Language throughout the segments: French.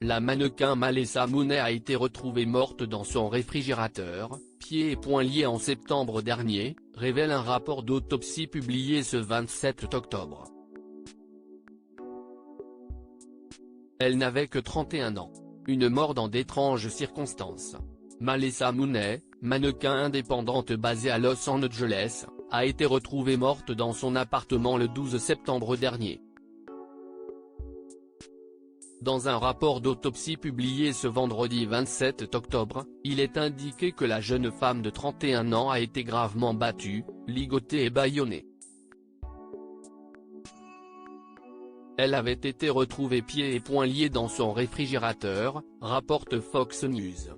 La mannequin Malessa Mounet a été retrouvée morte dans son réfrigérateur, pieds et poings liés en septembre dernier, révèle un rapport d'autopsie publié ce 27 octobre. Elle n'avait que 31 ans. Une mort dans d'étranges circonstances. Malessa Mounet, mannequin indépendante basée à Los Angeles, a été retrouvée morte dans son appartement le 12 septembre dernier. Dans un rapport d'autopsie publié ce vendredi 27 octobre, il est indiqué que la jeune femme de 31 ans a été gravement battue, ligotée et bâillonnée. Elle avait été retrouvée pieds et poings liés dans son réfrigérateur, rapporte Fox News.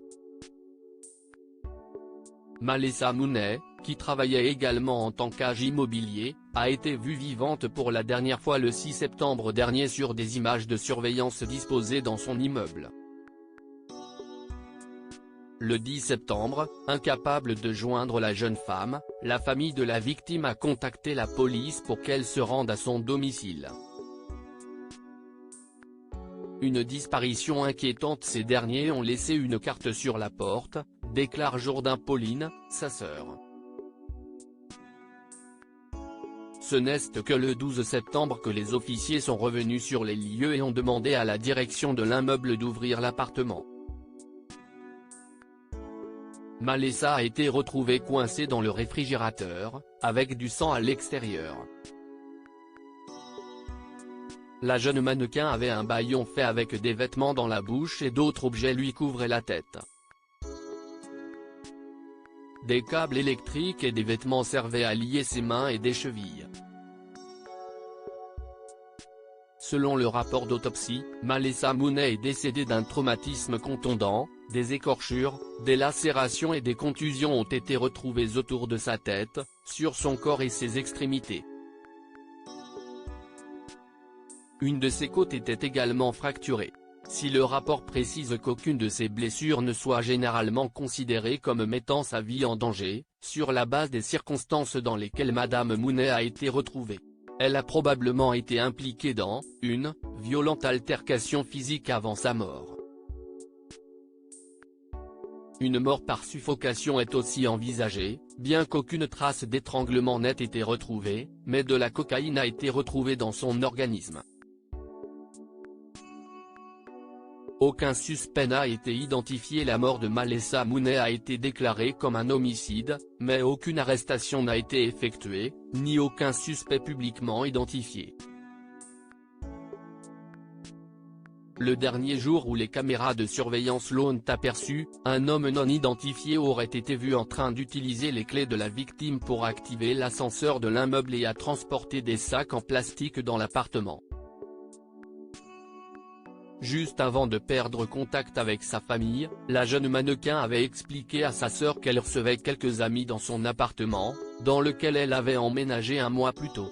Malessa Mounet, qui travaillait également en tant qu'agent immobilier, a été vue vivante pour la dernière fois le 6 septembre dernier sur des images de surveillance disposées dans son immeuble. Le 10 septembre, incapable de joindre la jeune femme, la famille de la victime a contacté la police pour qu'elle se rende à son domicile. Une disparition inquiétante. Ces derniers ont laissé une carte sur la porte, déclare Jourdain Pauline, sa sœur. Ce n'est que le 12 septembre que les officiers sont revenus sur les lieux et ont demandé à la direction de l'immeuble d'ouvrir l'appartement. Malessa a été retrouvée coincée dans le réfrigérateur, avec du sang à l'extérieur. La jeune mannequin avait un bâillon fait avec des vêtements dans la bouche et d'autres objets lui couvraient la tête. Des câbles électriques et des vêtements servaient à lier ses mains et des chevilles. Selon le rapport d'autopsie, Malessa Mounet est décédée d'un traumatisme contondant, des écorchures, des lacérations et des contusions ont été retrouvées autour de sa tête, sur son corps et ses extrémités. Une de ses côtes était également fracturée. Si le rapport précise qu'aucune de ces blessures ne soit généralement considérée comme mettant sa vie en danger, sur la base des circonstances dans lesquelles Madame Mounet a été retrouvée, elle a probablement été impliquée dans une violente altercation physique avant sa mort. Une mort par suffocation est aussi envisagée, bien qu'aucune trace d'étranglement n'ait été retrouvée, mais de la cocaïne a été retrouvée dans son organisme. Aucun suspect n'a été identifié. La mort de Malessa Mounet a été déclarée comme un homicide, mais aucune arrestation n'a été effectuée, ni aucun suspect publiquement identifié. Le dernier jour où les caméras de surveillance l'ont aperçu, un homme non identifié aurait été vu en train d'utiliser les clés de la victime pour activer l'ascenseur de l'immeuble et à transporter des sacs en plastique dans l'appartement. Juste avant de perdre contact avec sa famille, la jeune mannequin avait expliqué à sa sœur qu'elle recevait quelques amis dans son appartement, dans lequel elle avait emménagé un mois plus tôt.